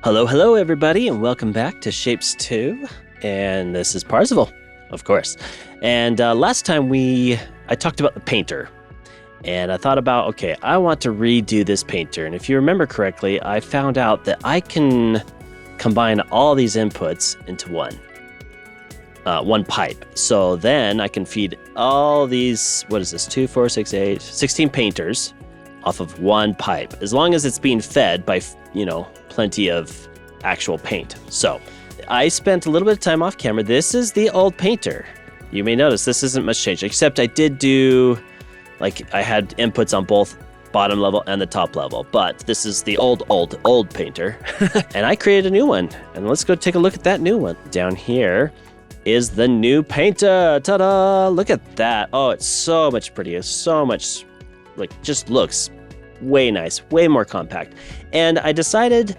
Hello everybody, and welcome back to Shapes 2. And this is Parzival, of course. And last time I talked about the painter. And I thought about, okay, I want to redo this painter. And if you remember correctly, I found out that I can combine all these inputs into one pipe. So then I can feed all these, 16 painters off of one pipe, as long as it's being fed by, plenty of actual paint. So I spent a little bit of time off camera. This is the old painter. You may notice this isn't much change, except I did do, I had inputs on both bottom level and the top level, but this is the old painter. And I created a new one, and let's go take a look at that new one. Down here is the new painter. Ta-da! Look at that. Oh, it's so much prettier. So much, just looks way nice, way more compact. And I decided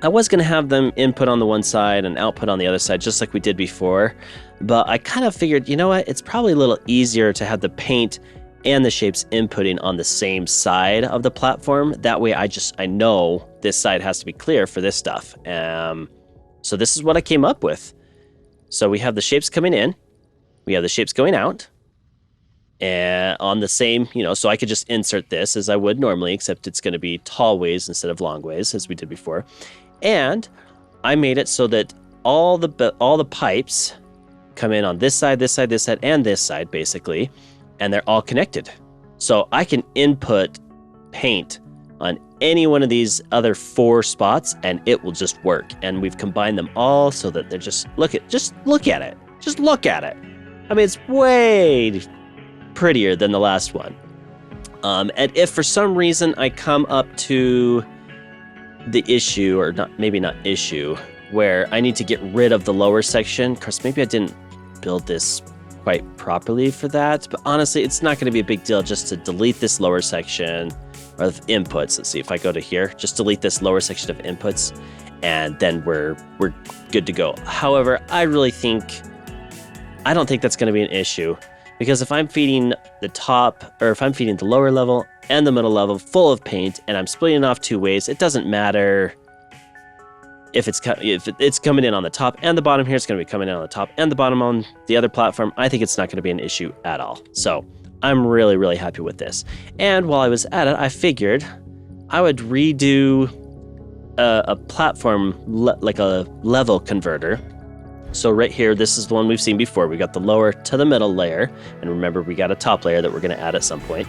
I was going to have them input on the one side and output on the other side, just like we did before. But I kind of figured, you know what? It's probably a little easier to have the paint and the shapes inputting on the same side of the platform. That way I know this side has to be clear for this stuff. So this is what I came up with. So we have the shapes coming in, we have the shapes going out, and on the same, so I could just insert this as I would normally, except it's going to be tall ways instead of long ways, as we did before. And I made it so that all the pipes come in on this side, this side, this side, and this side, basically, and they're all connected. So I can input paint on any one of these other 4 spots, and it will just work. And we've combined them all so that they're just look at it. Just look at it. I mean, it's way prettier than the last one. And if for some reason I come up to the issue, or maybe not issue, where I need to get rid of the lower section, because maybe I didn't build this quite properly for that, but honestly, it's not going to be a big deal just to delete this lower section of inputs. Let's see if I go to here, just delete this lower section of inputs, and then we're good to go. However, I don't think that's going to be an issue, because if I'm feeding the top, or if I'm feeding the lower level and the middle level full of paint, and I'm splitting it off 2 ways, it doesn't matter if it's coming in on the top and the bottom here. It's going to be coming in on the top and the bottom on the other platform. I think it's not going to be an issue at all. So I'm really, really happy with this. And while I was at it, I figured I would redo a platform, like a level converter. So right here, this is the one we've seen before. We got the lower to the middle layer. And remember, we got a top layer that we're going to add at some point.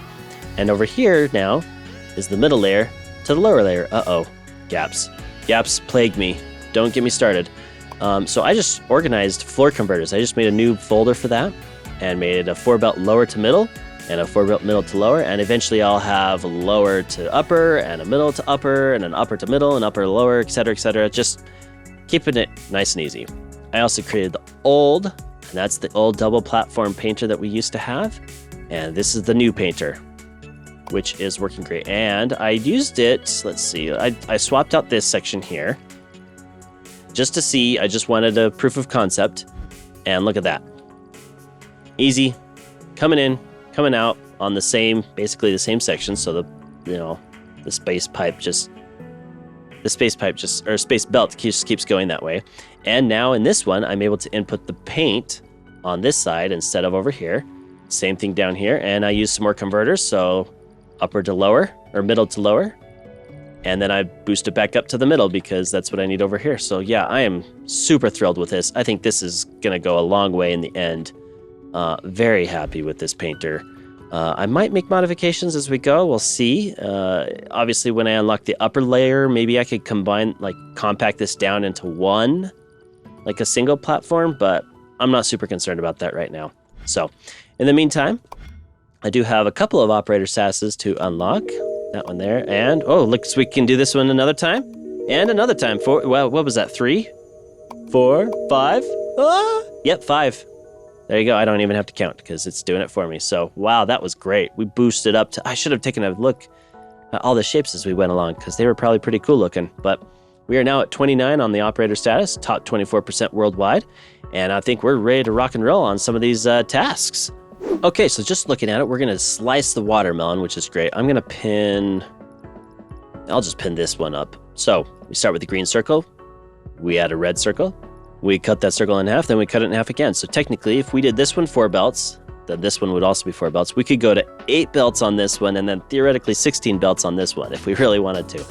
And over here now is the middle layer to the lower layer. Uh-oh, gaps. Gaps plague me. Don't get me started. So I just organized floor converters. I just made a new folder for that and made a 4-belt lower to middle and a 4-belt middle to lower. And eventually I'll have a lower to upper and a middle to upper and an upper to middle and upper to lower, etc., etc. Just keeping it nice and easy. I also created the old, and that's the old double platform painter that we used to have. And this is the new painter, which is working great. And I used it, let's see, I swapped out this section here just to see. I just wanted a proof of concept, and look at that. Easy, coming in, coming out on basically the same section. So the space belt just keeps going that way. And now in this one, I'm able to input the paint on this side instead of over here. Same thing down here, and I use some more converters, so upper to lower, or middle to lower, and then I boost it back up to the middle because that's what I need over here. So yeah, I am super thrilled with this. I think this is gonna go a long way in the end. Very happy with this painter. I might make modifications as we go, we'll see. Obviously when I unlock the upper layer, maybe I could compact this down into one, like a single platform, but I'm not super concerned about that right now. So in the meantime, I do have a couple of operator statuses to unlock. That one there, and looks we can do this one another time, and another time. What was that? 3, 4, 5? Yep, 5. There you go. I don't even have to count because it's doing it for me. So wow, that was great. We boosted up to. I should have taken a look at all the shapes as we went along because they were probably pretty cool looking. But we are now at 29 on the operator status, top 24% worldwide, and I think we're ready to rock and roll on some of these tasks. Okay, so just looking at it, we're gonna slice the watermelon, which is great. I'll just pin this one up So we start with the green circle. We add a red circle. We cut that circle in half, then we cut it in half again. So technically, if we did this one 4 belts, then this one would also be 4 belts. We could go to 8 belts on this one, and then theoretically 16 belts on this one if we really wanted to.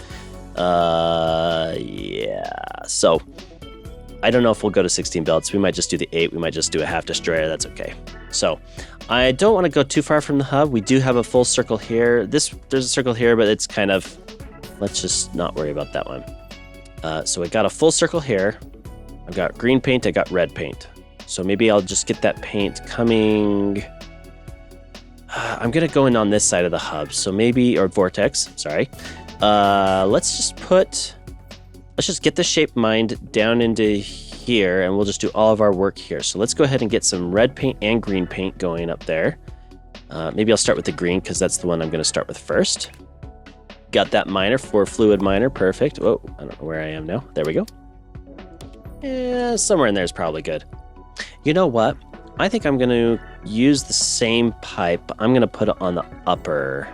Yeah. So I don't know if we'll go to 16 belts. We might just do the 8. We might just do a half destroyer. That's okay. So I don't want to go too far from the hub. We do have a full circle here. There's a circle here, but it's kind of, let's just not worry about that one. So I got a full circle here. I've got green paint, I got red paint. So maybe I'll just get that paint coming. I'm going to go in on this side of the hub. So maybe, or vortex, sorry. Let's just get the shape mined down into here, and we'll just do all of our work here. So let's go ahead and get some red paint and green paint going up there. Maybe I'll start with the green because that's the one I'm going to start with first. Got that miner for fluid miner, perfect. Whoa, I don't know where I am now. There we go. Yeah, somewhere in there is probably good. You know what? I think I'm going to use the same pipe. I'm going to put it on the upper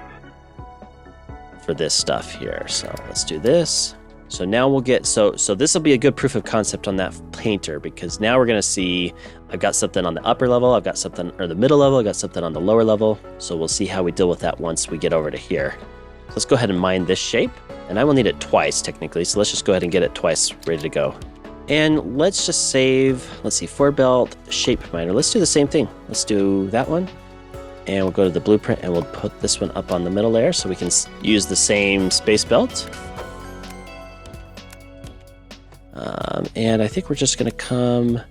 for this stuff here. So let's do this. So now we'll get, so this will be a good proof of concept on that painter, because now we're going to see I've got something on the upper level, I've got something, or the middle level, I've got something on the lower level. So we'll see how we deal with that once we get over to here. So let's go ahead and mine this shape, and I will need it twice technically. So let's just go ahead and get it twice ready to go. And let's just save, let's see, 4 belt shape miner. Let's do the same thing. Let's do that one. And we'll go to the blueprint and we'll put this one up on the middle layer so we can use the same space belt. And I think we're just going to come,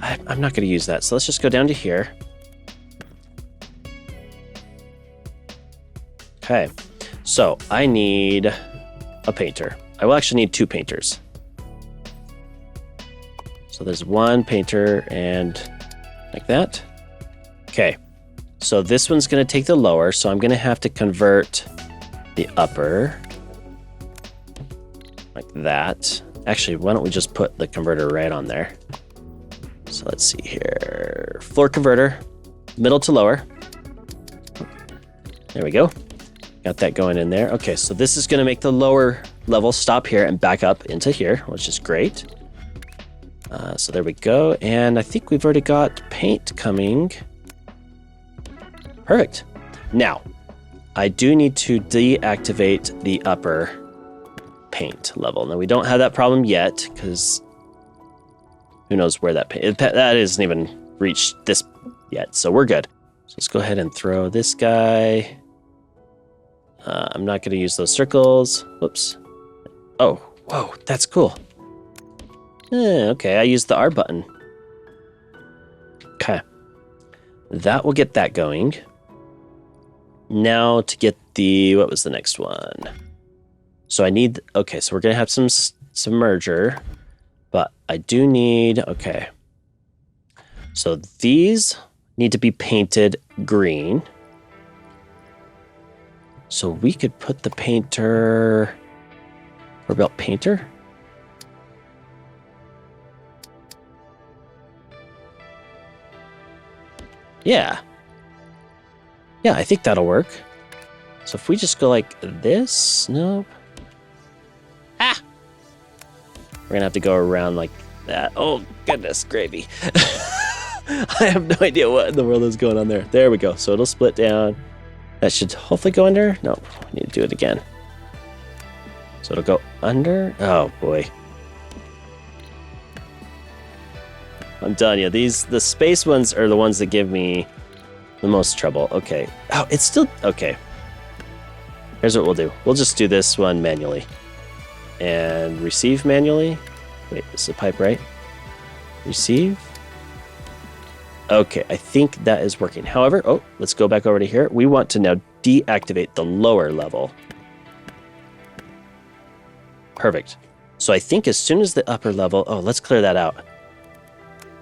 I'm not going to use that. So let's just go down to here. Okay, so I need a painter. I will actually need 2 painters. So there's 1 painter and like that. Okay, so this one's going to take the lower, so I'm going to have to convert the upper like that. Actually, why don't we just put the converter right on there? So let's see here. Floor converter, middle to lower. There we go. Got that going in there. Okay, so this is going to make the lower level stop here and back up into here, which is great. So there we go. And I think we've already got paint coming. Perfect. Now, I do need to deactivate the upper paint level. Now, we don't have that problem yet because who knows where that paint, that hasn't even reached this yet. So we're good. So let's go ahead and throw this guy. I'm not going to use those circles. Whoops. Oh, whoa, that's cool. Okay, I used the R button. Okay. That will get that going. Now to get the, what was the next one? So I need, okay, so we're going to have some merger, but I do need, okay. So these need to be painted green. So we could put the painter, or about painter? Yeah. Yeah, I think that'll work. So if we just go like this, nope. Ah! We're gonna have to go around like that. Oh, goodness, gravy. I have no idea what in the world is going on there. There we go. So it'll split down. That should hopefully go under. No, we need to do it again. So it'll go under. Oh, boy. I'm telling you, the space ones are the ones that give me the most trouble. Okay. Oh, it's still, okay. Here's what we'll do. We'll just do this one manually. And receive manually. Wait, this is a pipe, right? Receive. Okay, I think that is working. However, oh, let's go back over to here. We want to now deactivate the lower level. Perfect. So I think as soon as the upper level, oh, let's clear that out.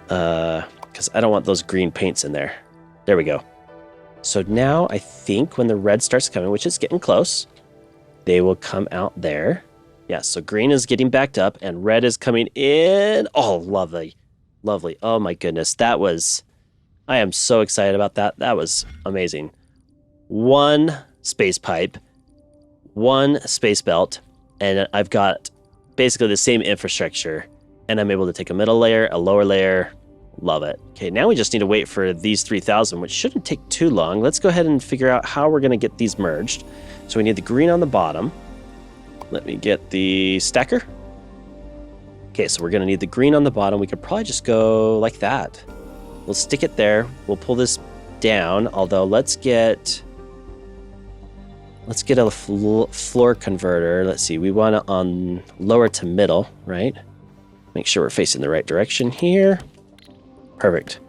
Because I don't want those green paints in there. There we go. So now I think when the red starts coming, which is getting close, they will come out there. Yeah, so green is getting backed up and red is coming in. Oh, lovely. Lovely. Oh my goodness. That was, I am so excited about that. That was amazing. 1 space pipe, one space belt, and I've got basically the same infrastructure, and I'm able to take a middle layer, a lower layer. Love it. Okay, now we just need to wait for these 3,000, which shouldn't take too long. Let's go ahead and figure out how we're going to get these merged. So we need the green on the bottom. Let me get the stacker. Okay, so we're going to need the green on the bottom. We could probably just go like that. We'll stick it there. We'll pull this down, although let's get a floor converter. Let's see, we want it on lower to middle, right? Make sure we're facing the right direction here. Perfect.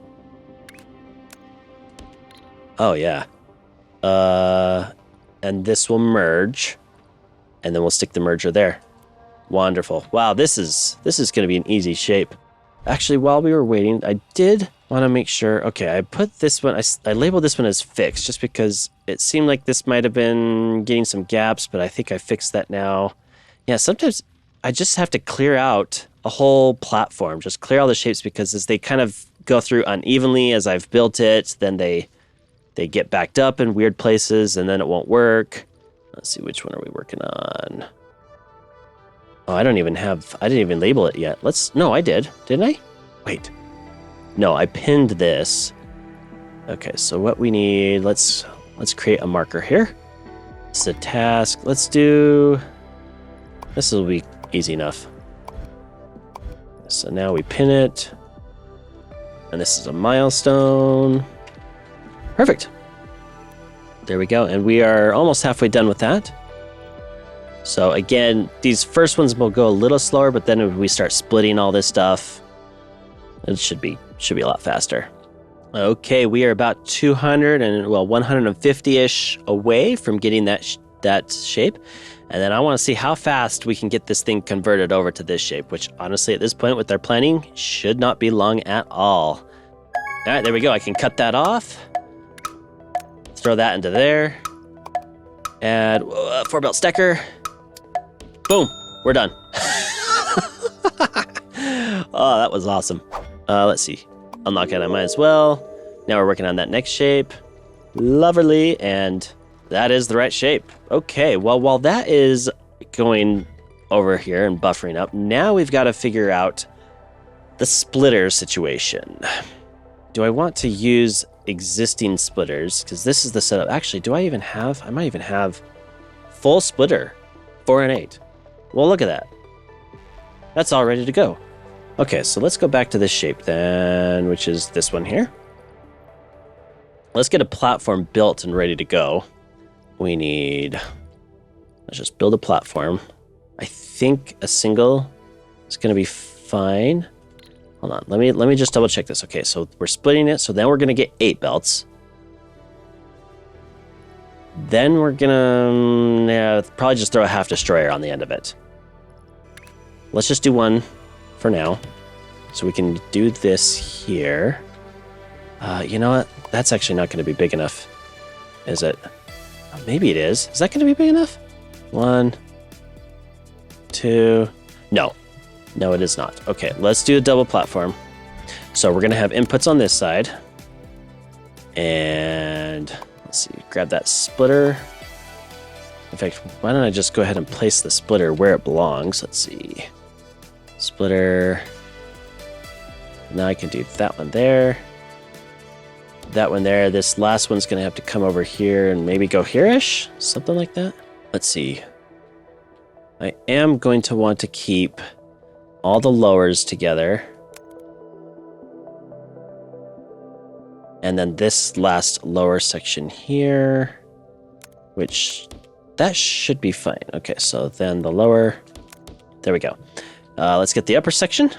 Oh, yeah. And this will merge, and then we'll stick the merger there. Wonderful. Wow, this is going to be an easy shape. Actually, while we were waiting, I did want to make sure. Okay, I put this one, I labeled this one as fixed just because it seemed like this might have been getting some gaps, but I think I fixed that now. Yeah, sometimes I just have to clear out a whole platform, just clear all the shapes, because as they kind of go through unevenly as I've built it, then they get backed up in weird places, and then it won't work. Let's see, which one are we working on? Oh, I didn't even label it yet. No, I did. Didn't I? Wait. No, I pinned this. Okay, so what we need, let's create a marker here. It's a task. This will be easy enough. So now we pin it. And this is a milestone. Perfect. There we go. And we are almost halfway done with that. So again, these first ones will go a little slower, but then if we start splitting all this stuff, it should be a lot faster. Okay, we are about 150-ish away from getting that shape. And then I want to see how fast we can get this thing converted over to this shape, which honestly at this point with our planning should not be long at all. All right, there we go. I can cut that off. Throw that into there. Add 4-belt stacker. Boom, we're done. Oh, that was awesome. Let's see. Unlock it, I might as well. Now we're working on that next shape. Lovely, and that is the right shape. Okay, well, while that is going over here and buffering up, now we've got to figure out the splitter situation. Do I want to use existing splitters? Because this is the setup. Actually, I might even have full splitter, 4 and 8. Well, look at that. That's all ready to go. Okay, so let's go back to this shape then, which is this one here. Let's get a platform built and ready to go. Let's just build a platform. I think a single is going to be fine. Hold on, let me just double check this. Okay, so we're splitting it, so then we're going to get 8 belts. Then we're going to probably just throw a half destroyer on the end of it. Let's just do one for now. So we can do this here. You know what? That's actually not going to be big enough, is it? Maybe it is. Is that going to be big enough? 1, 2. No, it is not. Okay, let's do a double platform. So we're going to have inputs on this side. And let's see, grab that splitter. In fact, why don't I just go ahead and place the splitter where it belongs? Let's see. Splitter. Now I can do that one there. That one there. This last one's going to have to come over here and maybe go here-ish. Something like that. Let's see. I am going to want to keep all the lowers together. And then this last lower section here, which that should be fine. Okay, so then the lower, there we go. Let's get the upper section.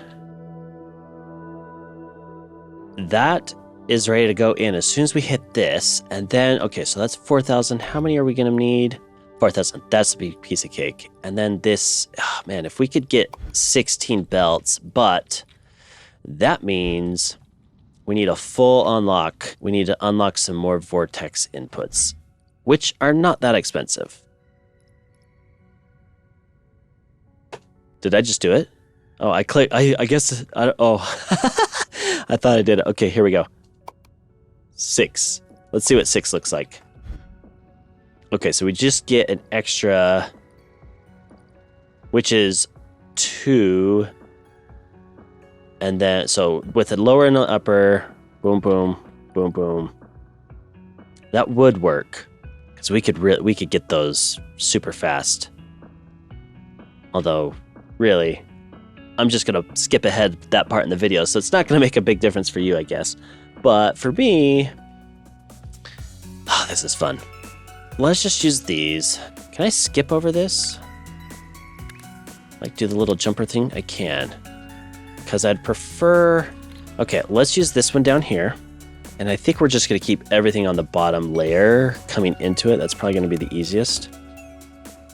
That is ready to go in as soon as we hit this. And then, okay, so that's 4,000. How many are we going to need? 4,000. That's a big piece of cake. And then this, oh man, if we could get 16 belts, but that means we need a full unlock. We need to unlock some more Vortex inputs, which are not that expensive. Did I just do it? Oh, I clicked. I guess. Oh, I thought I did it. Okay, here we go. 6. Let's see what 6 looks like. Okay, so we just get an extra, which is 2. And then, so with a lower and an upper, boom, boom, boom, boom. That would work, because we could get those super fast. Although, really, I'm just gonna skip ahead that part in the video, so it's not gonna make a big difference for you, I guess. But for me, this is fun. Let's just use these. Can I skip over this? Like do the little jumper thing? I can. Because I'd prefer... Okay, let's use this one down here. And I think we're just going to keep everything on the bottom layer coming into it. That's probably going to be the easiest.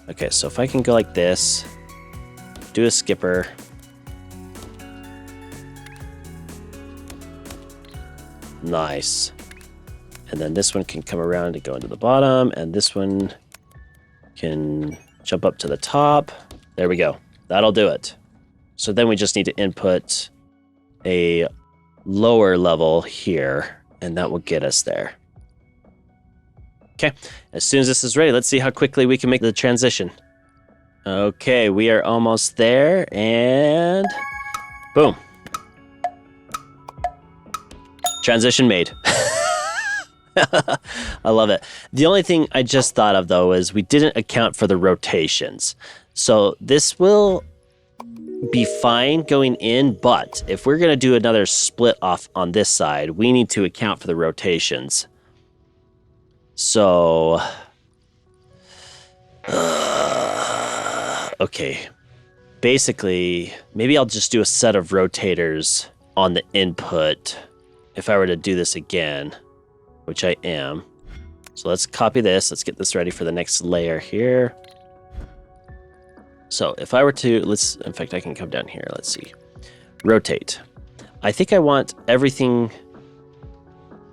Okay, so if I can go like this, do a skipper. Nice. And then this one can come around and go into the bottom, and this one can jump up to the top. There we go. That'll do it. So then we just need to input a lower level here, and that will get us there. Okay, as soon as this is ready, let's see how quickly we can make the transition. Okay, we are almost there, and boom. Transition made. I love it. The only thing I just thought of, though, is we didn't account for the rotations. So this will be fine going in, but if we're going to do another split off on this side, we need to account for the rotations. So, okay. Basically, maybe I'll just do a set of rotators on the input if I were to do this again, which I am. So let's copy this. Let's get this ready for the next layer here. So if I were to, in fact, I can come down here. Let's see. Rotate. I think I want everything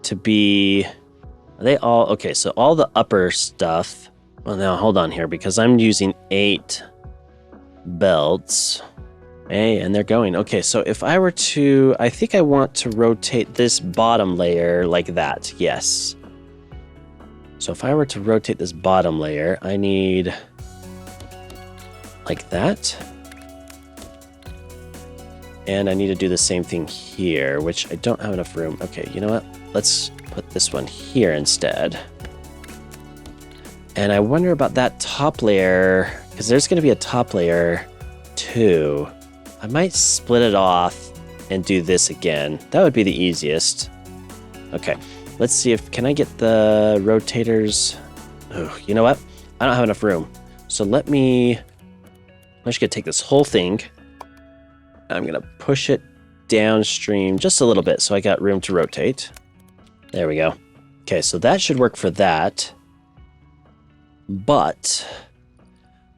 to be, are they all, okay, so all the upper stuff. Well, now hold on here because I'm using 8 belts. Hey, and they're going. Okay, so if I were to, I think I want to rotate this bottom layer like that. Yes. So if I were to rotate this bottom layer, I need like that. And I need to do the same thing here, which I don't have enough room. Okay, you know what? Let's put this one here instead. And I wonder about that top layer, because there's going to be a top layer too. I might split it off and do this again. That would be the easiest. Okay, let's see if, can I get the rotators? Oh, you know what? I don't have enough room. So I'm just gonna take this whole thing. I'm gonna push it downstream just a little bit so I got room to rotate. There we go. Okay, so that should work for that. But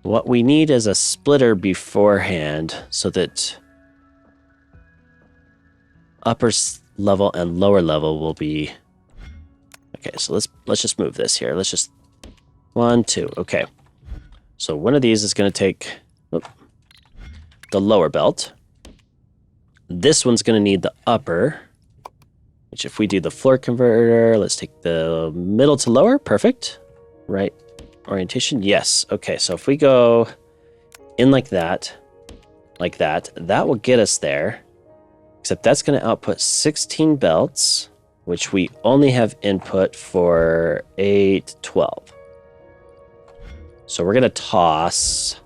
what we need is a splitter beforehand so that upper level and lower level will be... Okay, so let's just move this here. Let's just 1, 2. Okay. So one of these is going to take the lower belt. This one's going to need the upper, which if we do the floor converter, let's take the middle to lower. Perfect. Right orientation. Yes. Okay, so if we go in like that, that will get us there. Except that's going to output 16 belts, which we only have input for 8, 12. So we're going to toss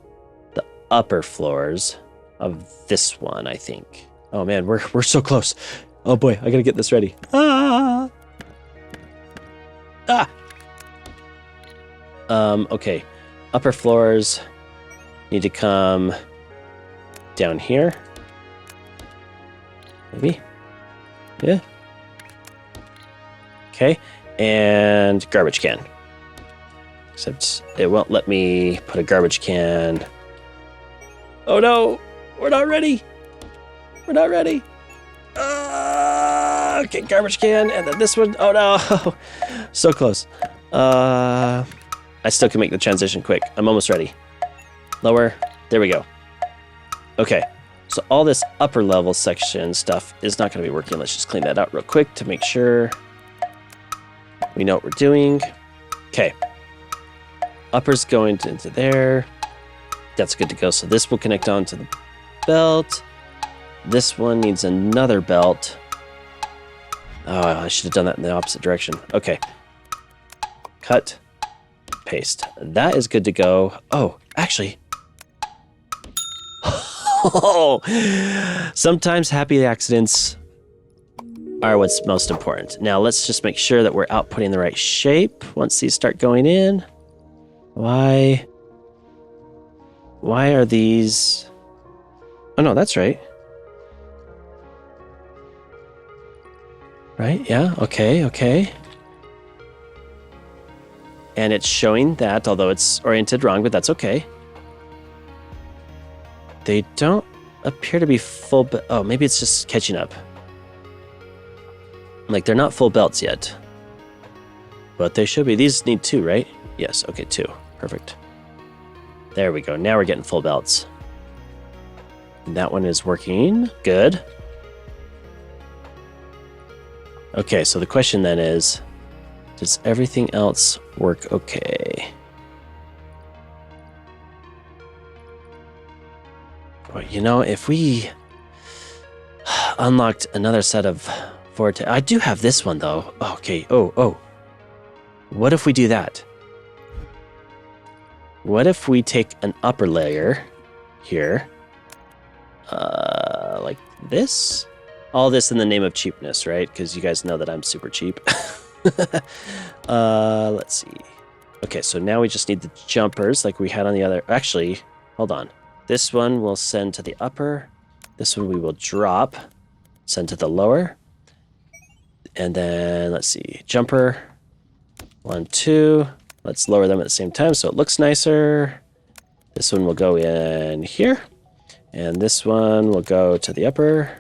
the upper floors of this one, I think. Oh man, we're so close. Oh boy, I got to get this ready. Ah! Ah! Okay. Upper floors need to come down here. Maybe? Yeah. Okay. And garbage can. Except it won't let me put a garbage can. Oh no! We're not ready! We're not ready! Okay, garbage can, and then this one. Oh no! So close. I still can make the transition quick. I'm almost ready. Lower. There we go. Okay. So all this upper level section stuff is not going to be working. Let's just clean that out real quick to make sure we know what we're doing. Okay. upper's going into there. That's good to go. So this will connect onto the belt. This one needs another belt. Oh, I should have done that in the opposite direction. Okay. Cut. Paste. That is good to go. Oh, actually. Oh, sometimes happy accidents are what's most important. Now let's just make sure that we're outputting the right shape once these start going in. Why are these... Oh no, that's right. Right, yeah, okay. And it's showing that, although it's oriented wrong, but that's okay. They don't appear to be full... Oh, maybe it's just catching up. Like, they're not full belts yet. But they should be. These need 2, right? Yes, okay, 2. Perfect. There we go. Now we're getting full belts. And that one is working. Good. Okay, so the question then is, does everything else work okay? Well, you know, if we unlocked another set of Vortex... I do have this one, though. Okay, oh. What if we do that? What if we take an upper layer here, like this? All this in the name of cheapness, right? Because you guys know that I'm super cheap. Let's see. Okay, so now we just need the jumpers like we had on the other... Actually, hold on. This one will send to the upper. This one we will drop, send to the lower. And then, let's see, jumper. 1, 2. Let's lower them at the same time so it looks nicer. This one will go in here. And this one will go to the upper.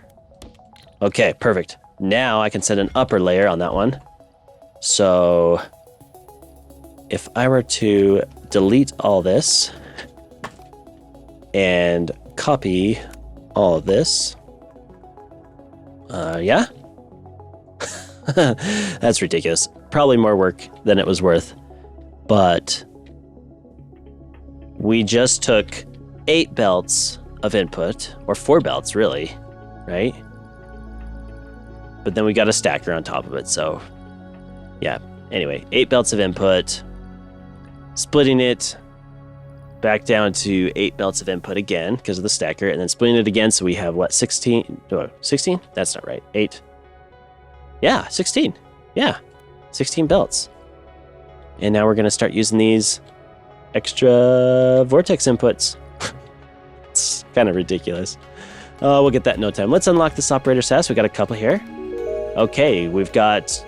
Okay, perfect. Now I can send an upper layer on that one. So if I were to delete all this and copy all of this, yeah? That's ridiculous. Probably more work than it was worth. But we just took 8 belts of input, or 4 belts really, right? But then we got a stacker on top of it, so yeah. Anyway, 8 belts of input, splitting it back down to 8 belts of input again because of the stacker, and then splitting it again, so we have what, 16? 16? That's not right. 8. Yeah, 16. Yeah, 16 belts. And now we're going to start using these extra Vortex inputs. It's kind of ridiculous. We'll get that in no time. Let's unlock this operator SAS. We got a couple here. Okay, we've got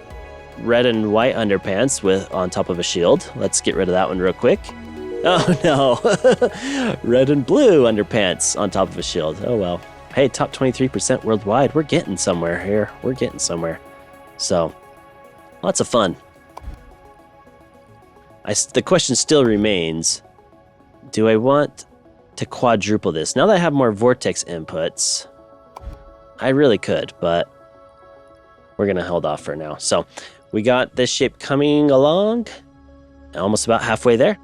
red and white underpants with on top of a shield. Let's get rid of that one real quick. Oh no, red and blue underpants on top of a shield. Oh well. Hey, top 23% worldwide. We're getting somewhere here. We're getting somewhere. So, lots of fun. The question still remains, do I want to quadruple this? Now that I have more Vortex inputs, I really could, but we're going to hold off for now. So we got this shape coming along, almost about halfway there.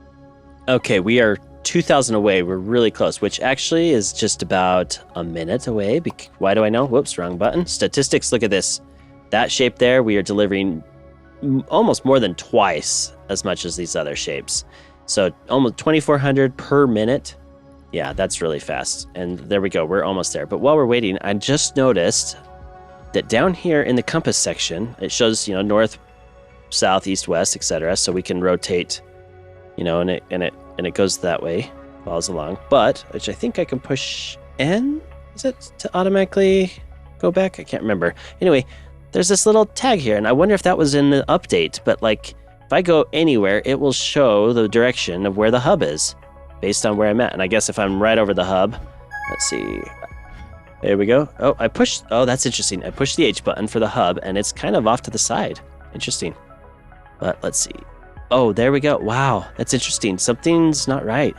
Okay, we are 2,000 away. We're really close, which actually is just about a minute away. Why do I know? Whoops, wrong button. Statistics, look at this. That shape there, we are delivering almost more than twice as much as these other shapes. So almost 2,400 per minute. Yeah, that's really fast. And there we go, we're almost there. But while we're waiting, I just noticed that down here in the compass section, it shows, you know, north, south, east, west, etc. So we can rotate, you know, and it goes that way, follows along. But, which I think I can push N, is it, to automatically go back? I can't remember. Anyway, there's this little tag here, and I wonder if that was in the update, but like, if I go anywhere, it will show the direction of where the hub is, based on where I'm at. And I guess if I'm right over the hub, let's see, there we go. Oh, that's interesting. I pushed the H button for the hub, and it's kind of off to the side. Interesting. But let's see. Oh, there we go. Wow, that's interesting. Something's not right.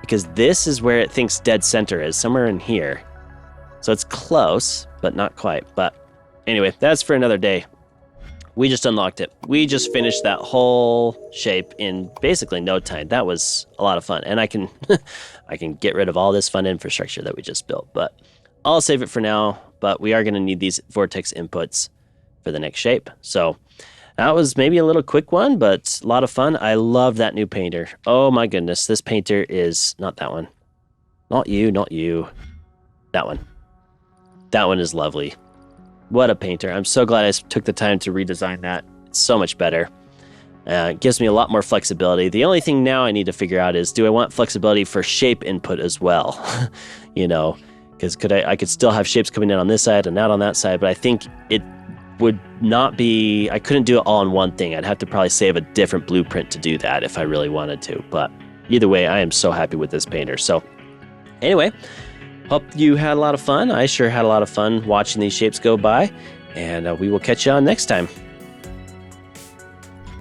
Because this is where it thinks dead center is, somewhere in here. So it's close, but not quite. But anyway, that's for another day. We just unlocked it. We just finished that whole shape in basically no time. That was a lot of fun. And I can I can get rid of all this fun infrastructure that we just built, but I'll save it for now. But we are going to need these vortex inputs for the next shape. So that was maybe a little quick one, but a lot of fun. I love that new painter. Oh my goodness, this painter is not that one. Not you, not you. That one. That one is lovely. What a painter. I'm so glad I took the time to redesign that. It's so much better. It gives me a lot more flexibility. The only thing now I need to figure out is, do I want flexibility for shape input as well? You know, because I could still have shapes coming in on this side and out on that side, but I think it would not be, I couldn't do it all in one thing. I'd have to probably save a different blueprint to do that if I really wanted to. But either way, I am so happy with this painter. So anyway, hope you had a lot of fun. I sure had a lot of fun watching these shapes go by, and we will catch you on next time.